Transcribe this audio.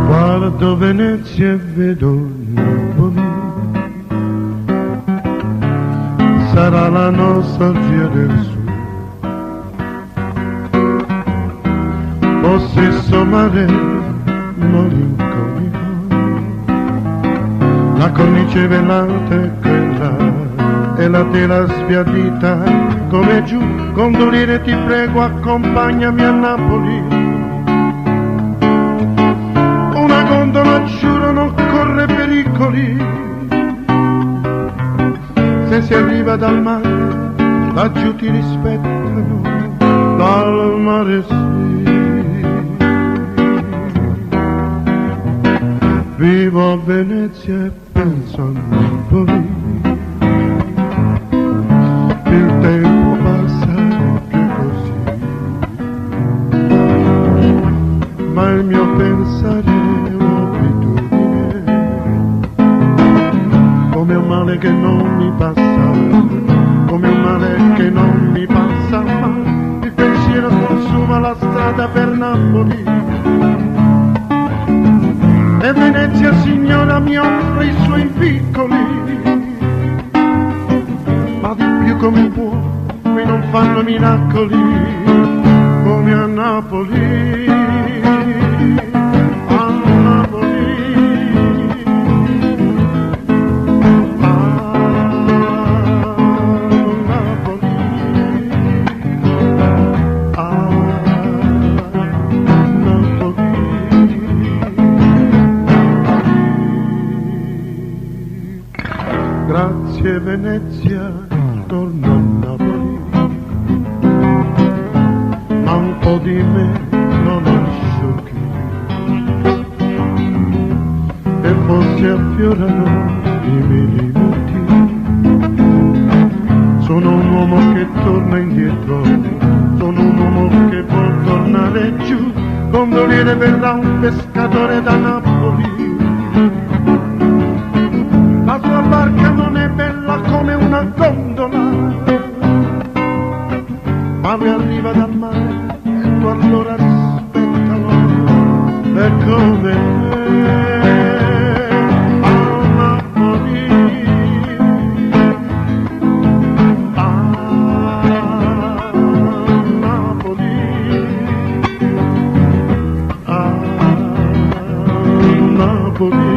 Guardo Venezia e vedo Napoli, sarà la nostalgia del sud, lo stesso mare malinconico, la cornice velata è quella e la tela sbiadita come giù, gondoliere ti prego accompagnami a Napoli. Una gondola giuro non corre pericoli, se si arriva dal mare laggiù ti rispettano, dal mare sì. Vivo a Venezia e penso a Napoli, il tempo passa più così, ma il mio pensare è un'abitudine, come un male che non mi passa, come un male che non mi passa mai, il pensiero consuma la strada per Napoli, e Venezia signora mi offre i suoi piccoli, ma di più come può, qui non fanno miracoli, come a Napoli, a Napoli, a Napoli, a Napoli. Grazie Venezia, torno a Napoli, ma un po' di me non asciughi, e forse affiorano i minuti, sono un uomo che torna indietro, sono un uomo che vuol tornare giù, gondoliere verrà un pescatore da Napoli. La sua barca non è bella come una gondola, ma lui arriva dal mare e tu allora rispettalo, è come me a Napoli, a Napoli, a Napoli.